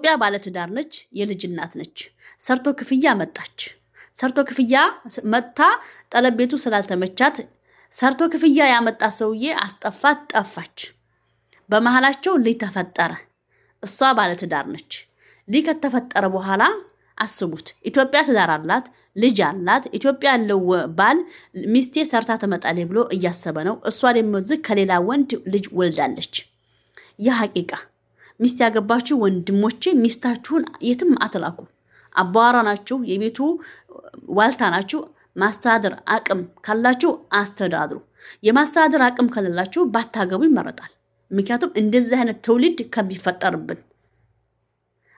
ኢትዮጵያ ባለትዳር ነች፣ የልጅ እናት ነች። ሰርቶ ክፍያ መጣች። ሰርቶ ክፍያ መጣ ጠለቤቱ ስላልተመቻት ሰርቶ ክፍያ ያመጣ ሰውዬ አስጠፋት፣ ጠፋች። በመሃላቸው ልጅ ተፈጠረ። እሷ ባለትዳር ነች። ልጅ ከተፈጠረ በኋላ አስቡት፣ ኢትዮጵያ ትዳር አላት፣ ልጅ አላት። ኢትዮጵያ ያለው ባል ሚስቴ ሰርታ ትመጣለች ብሎ እያሰበ ነው። እሷ ደግሞ ዝግ ከሌላ ወንድ ልጅ ወልዳለች። የሐቂቃ ሚስት ያገባችሁ ወንድሞቼ ሚስታችሁን የትም አትላኩ። አባዋራ ናችሁ፣ የቤቱ ዋልታ ናችሁ። ማስተዳደር አቅም ካላችሁ አስተዳድሩ። የማስተዳደር አቅም ከሌላችሁ ባታገቡ ይመረጣል። ምክንያቱም እንደዚህ አይነት ትውልድ ከሚፈጠርብን።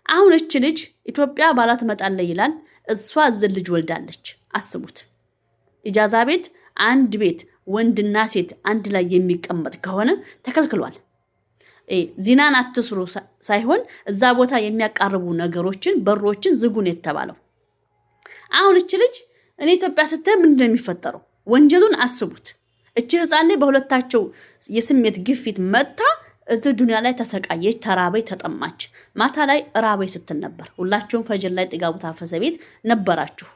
አሁን እቺ ልጅ ኢትዮጵያ ባላ ትመጣለች ይላል፣ እሷ እዚህ ልጅ ወልዳለች። አስቡት። ኢጃዛ ቤት አንድ ቤት ወንድና ሴት አንድ ላይ የሚቀመጥ ከሆነ ተከልክሏል። ዚናን አትስሩ ሳይሆን እዛ ቦታ የሚያቃርቡ ነገሮችን በሮችን ዝጉን የተባለው። አሁን እቺ ልጅ እኔ ኢትዮጵያ ስትሄድ ምንድነው የሚፈጠረው? ወንጀሉን አስቡት። እቺ ህፃን ላይ በሁለታቸው የስሜት ግፊት መጣ እዚህ ዱንያ ላይ ተሰቃየች፣ ተራበች፣ ተጠማች። ማታ ላይ ራበይ ስትል ነበር። ሁላችሁም ፈጅር ላይ ጥጋቡ ታፈሰ ቤት ነበራችሁ።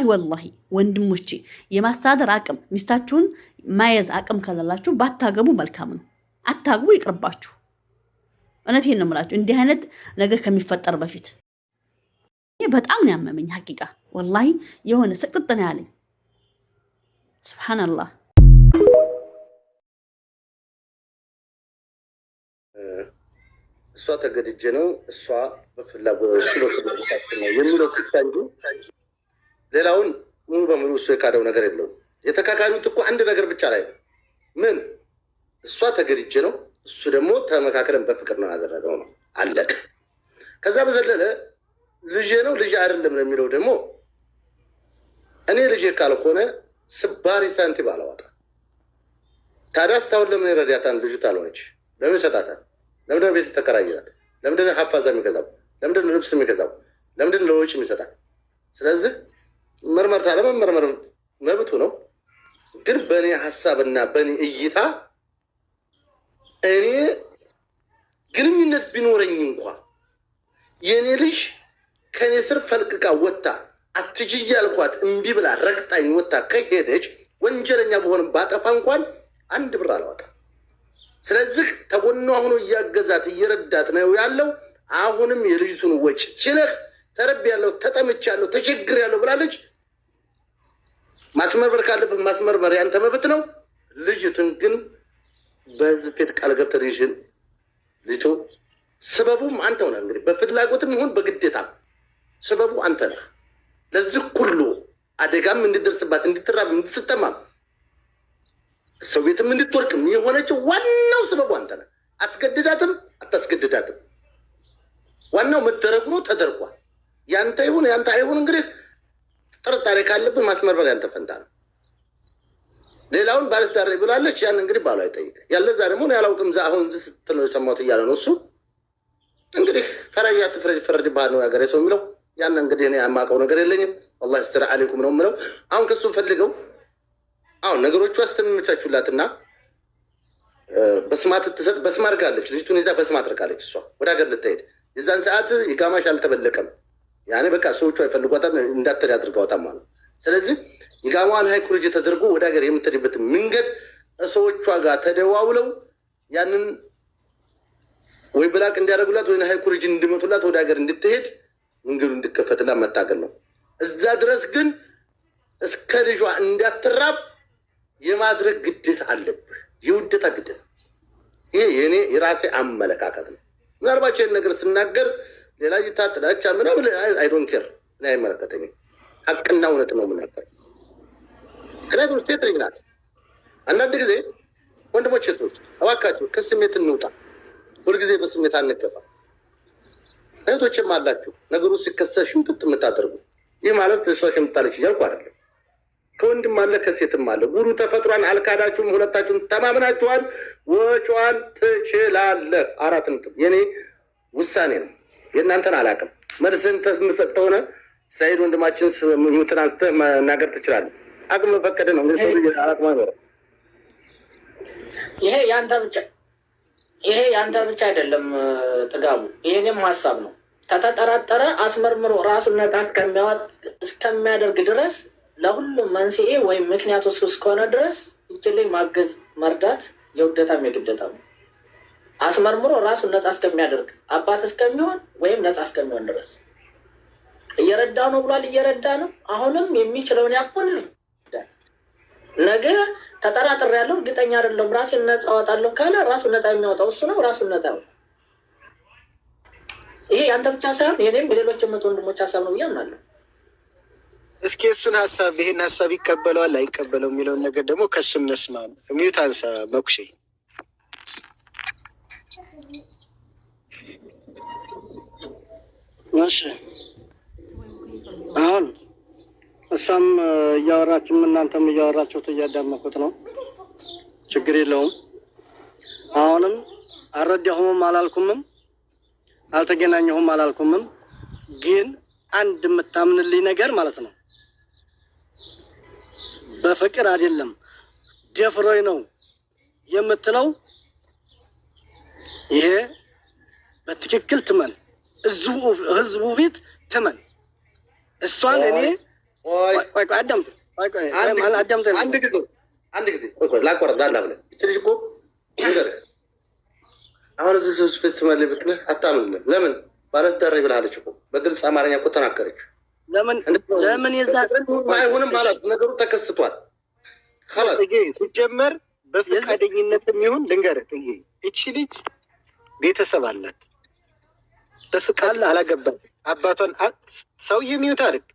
ወላሂ ወንድሞቼ የማስተዳደር አቅም ሚስታችሁን ማየዝ አቅም ከሌላችሁ ባታገቡ መልካም ነው። አታግቡ፣ ይቅርባችሁ። እውነቴን ነው የምላችሁ እንዲህ አይነት ነገር ከሚፈጠር በፊት። ይሄ በጣም ነው ያመመኝ ሐቂቃ ወላሂ የሆነ ስቅጥጥ ነው ያለኝ። ሱብሃንአላህ። እሷ ተገድጄ ነው እሷ በፍላጎት እሱ በፍላጎታችን ነው የሚለው ብቻ እንጂ ሌላውን ሙሉ በሙሉ እሱ የካደው ነገር የለውም። የተካካሉት እኮ አንድ ነገር ብቻ ላይ ነው። ምን እሷ ተገድጄ ነው እሱ ደግሞ ተመካከረን በፍቅር ነው ያደረገው ነው አለቀ። ከዛ በዘለለ ልጄ ነው ልጅ አይደለም ነው የሚለው ደግሞ እኔ ልጄ ካልሆነ ስባሪ ሳንቲም አላወጣ። ታዲያ እስካሁን ለምን ይረዳታል? ልጅ ታልሆነች ለምን ይሰጣታል? ለምንድነው ቤት ተከራይናል? ለምንድነው ሀፋዛ የሚገዛው? ለምንድነው ልብስ የሚገዛው? ለምንድነው ለውጭ የሚሰጣል? ስለዚህ መርመርታ ለመመርመር መብቱ ነው። ግን በእኔ ሀሳብና በእኔ እይታ እኔ ግንኙነት ቢኖረኝ እንኳ የእኔ ልጅ ከእኔ ስር ፈልቅቃ ወጥታ አትጅ ያልኳት እምቢ ብላ ረግጣኝ ወጥታ ከሄደች ወንጀለኛ በሆንም ባጠፋ እንኳን አንድ ብር አላወጣም። ስለዚህ ተጎኗ ሆኖ እያገዛት እየረዳት ነው ያለው። አሁንም የልጅቱን ወጭ ችለህ ተረብ ያለው ተጠምቻ ያለው ተቸግር ያለው ብላለች። ማስመርመር ካለብህ ማስመርመር ያንተ መብት ነው። ልጅቱን ግን በዚህ ፊት ቃል ገብተህ ልጅን ልጅቱ ሰበቡም አንተው ነህ። እንግዲህ በፍላጎትም ይሁን በግዴታ ሰበቡ አንተ ነህ። ለዚህ ሁሉ አደጋም እንድደርስባት እንድትራብ እንድትጠማም ሰው ቤትም እንድትወርቅም የሆነችው ዋናው ሰበቡ አንተ ነህ። አስገድዳትም አታስገድዳትም ዋናው መደረጉ ነው። ተደርጓል። ያንተ ይሁን ያንተ አይሁን እንግዲህ ጥርጣሬ ካለብህ ማስመርመር ያንተ ፈንታ ነው። ሌላውን ባለትዳር ብላለች። ያን እንግዲህ ባሏ አይጠይቅ ያለዛ ደግሞ ያላውቅም አሁን ስትለው የሰማሁት እያለ ነው እሱ። እንግዲህ ፈራያ ትፍረድ ፍረድ ባል ነው ያገሬ ሰው የሚለው ያን እንግዲህ እኔ የማውቀው ነገር የለኝም። አላህ ይስተር አለይኩም ነው የምለው። አሁን ከሱ ፈልገው አሁን ነገሮቹ አስተምመቻችሁላትና በስማት ትሰጥ በስማ አድርጋለች። ልጅቱን ይዛ በስማ አድርጋለች። እሷ ወደ ሀገር ልትሄድ የዛን ሰዓት ይጋማሽ አልተበለቀም። ያኔ በቃ ሰዎቹ አይፈልጓታም እንዳትሄድ አድርገዋታም ማለት። ስለዚህ ይጋማዋን ሀይ ኩርጅ ተደርጎ ወደ ሀገር የምትሄድበት መንገድ ሰዎቿ ጋር ተደዋውለው ያንን ወይ ብላቅ እንዲያደርጉላት ወይ ሀይ ኩርጅ እንዲመቱላት ወደ ሀገር እንድትሄድ መንገዱ እንድከፈትላት መታገል ነው። እዛ ድረስ ግን እስከ ልጇ እንዳትራብ የማድረግ ግዴታ አለብህ። የውዴታ ግዴታ። ይሄ የኔ የራሴ አመለካከት ነው። ምናልባት ይህን ነገር ስናገር ሌላ ይታጥላቻ ምናምን አይ ዶንት ኬር እኔ አይመለከተኝም። ሀቅና እውነት ነው የምናገር። ምክንያቱም ሴት ልጅ ናት። አንዳንድ ጊዜ ወንድሞች ሴቶች እባካችሁ ከስሜት እንውጣ። ሁልጊዜ በስሜት አንገፋ። እህቶችም አላችሁ ነገሩ ሲከሰት ሽምጥጥ የምታደርጉ። ይህ ማለት እሷ ሽምጣለች እያልኩ አይደለም። ከወንድም አለ ከሴትም አለ። ጉሩ ተፈጥሯን አልካዳችሁም። ሁለታችሁም ተማምናችኋል። ወጯን ትችላለህ። 4 ነጥብ የኔ ውሳኔ ነው። የእናንተን አላውቅም። መልስን ተምሰጥ ሆነ ሰይድ ወንድማችን ሙትን አንስተህ መናገር ትችላለህ። አቅም ፈቀደ ነው። እንግዲህ ሰው አቅም አይኖርም። ይሄ ያንተ ብቻ ይሄ ያንተ ብቻ አይደለም ጥጋቡ፣ ይሄንም ሀሳብ ነው። ከተጠራጠረ አስመርምሮ ራሱን ነፃ እስከሚያደርግ ድረስ ለሁሉም መንስኤ ወይም ምክንያቱ እሱ እስከሆነ ድረስ ይችልኝ ማገዝ መርዳት የውዴታም የግዴታም ነው። አስመርምሮ ራሱን ነፃ እስከሚያደርግ አባት እስከሚሆን ወይም ነፃ እስከሚሆን ድረስ እየረዳ ነው ብሏል። እየረዳ ነው። አሁንም የሚችለውን ያኩል ነገ ተጠራጥሬ ያለው እርግጠኛ አይደለሁም ራሴን ነፃ አወጣለሁ ካለ ራሱን ነፃ የሚያወጣው እሱ ነው። ራሱን ነፃ ያወጣ። ይሄ ያንተ ብቻ ሳይሆን የኔም የሌሎች እህት ወንድሞች ሀሳብ ነው ብዬ አምናለሁ። እስኪ እሱን ሀሳብ ይሄን ሀሳብ ይቀበለዋል አይቀበለው የሚለውን ነገር ደግሞ ከሱ እንስማ። ሚዩት አንሳ መኩሼ። እሺ አሁን እሷም እያወራችሁም እናንተም እያወራችሁት እያዳመኩት ነው። ችግር የለውም። አሁንም አልረዳሁምም አላልኩምም፣ አልተገናኘሁም አላልኩምም። ግን አንድ የምታምንልኝ ነገር ማለት ነው በፍቅር አይደለም ደፍሮኝ ነው የምትለው ይሄ በትክክል ትመን፣ ህዝቡ ፊት ትመን። እሷን እኔ አንድ ጊዜ ላቋረጥ ዳላ ብለህ ይች ልጅ እኮ ነገር አሁን እዚህ ሰዎች ፊት ትመልህ ብትልህ አታምንም። ለምን ባለትዳር ብላለች እኮ በግልጽ አማርኛ እኮ ተናገረች። ለምን የዛ አይሆንም ማለት ነገሩ ተከስቷል። ሲጀመር በፈቃደኝነትም ይሁን ልንገርህ ጥዬ እቺ ልጅ ቤተሰብ አላት። በፍቃድ አላገባም። አባቷን ሰው የሚዩት አድርግ።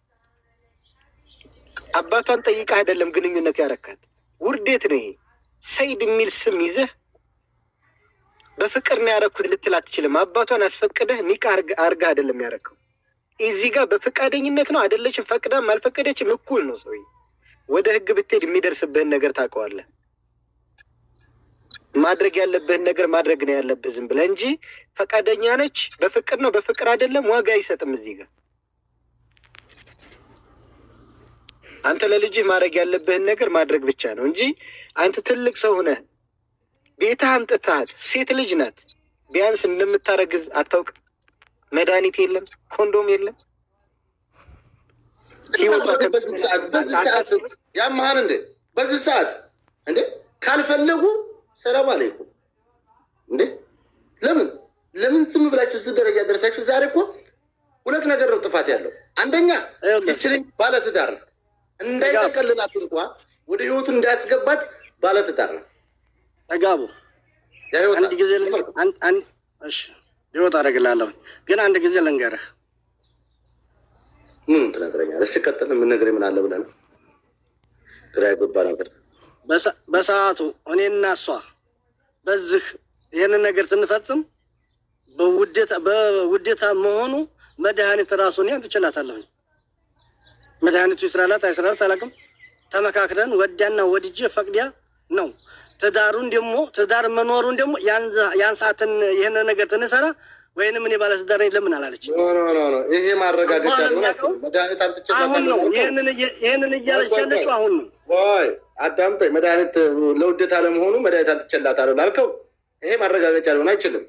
አባቷን ጠይቃ አይደለም ግንኙነት ያረካት። ውርዴት ነው ይሄ። ሰይድ የሚል ስም ይዘህ በፍቅር ነው ያረኩት ልትል አትችልም። አባቷን አስፈቅደህ ኒቃ አርጋ አይደለም ያረከው። እዚህ ጋር በፈቃደኝነት ነው አይደለችም። ፈቅዳም አልፈቀደችም እኩል ነው። ሰው ወደ ህግ ብትሄድ የሚደርስብህን ነገር ታውቀዋለህ። ማድረግ ያለብህን ነገር ማድረግ ነው ያለብህ ዝም ብለህ እንጂ ፈቃደኛ ነች በፍቅር ነው በፍቅር አይደለም ዋጋ አይሰጥም። እዚህ ጋር አንተ ለልጅህ ማድረግ ያለብህን ነገር ማድረግ ብቻ ነው እንጂ አንተ ትልቅ ሰው ሆነህ ቤትህ አምጥተሃት ሴት ልጅ ናት። ቢያንስ እንደምታረግዝ አታውቅም። መድኃኒት የለም፣ ኮንዶም የለም። በዚህ ሰዓት ያመሀን እንዴ? በዚህ ሰዓት እንዴ ካልፈለጉ ሰላም አለይኩም እንዴ? ለምን ዝም ብላችሁ እዚህ ደረጃ ደርሳችሁ? ዛሬ እኮ ሁለት ነገር ነው ጥፋት ያለው። አንደኛ ይችልኝ ባለትዳር ነው፣ እንዳይጠቀልላት እንኳ ወደ ህይወቱ እንዳያስገባት ባለትዳር ነው። ተጋቡ አንድ ጊዜ እሺ ህይወት አደርግላለሁ። ግን አንድ ጊዜ ልንገርህ። ምን ትነግረኛለህ? ሲቀጥል ምን ነገር ምን አለ ብለህ ነው? ግራ ያገባ ነገር በሰዓቱ እኔና እሷ በዚህ ይህንን ነገር ትንፈጽም በውዴታ መሆኑ መድኃኒት ራሱ እኔን ትችላታለሁኝ። መድኃኒቱ ይስራላት አይስራላት አላውቅም። ተመካክረን ወዲያና ወድጄ ፈቅዲያ ነው ትዳሩን ደግሞ ትዳር መኖሩን ደግሞ ያን ሰዓትን ይህን ነገር ትንሰራ ወይንም እኔ ባለትዳር ነኝ ለምን አላለች? ይሄ ማረጋገጫ መድኃኒት አልትችላታለሁ። አሁን ነው ይህንን እያለች ያለችው አሁን ነው። ወይ አዳምጠኝ። መድኃኒት ለውዴታ ለመሆኑ መድኃኒት አልትችላታለሁ ላልከው ይሄ ማረጋገጫ ሊሆን አይችልም።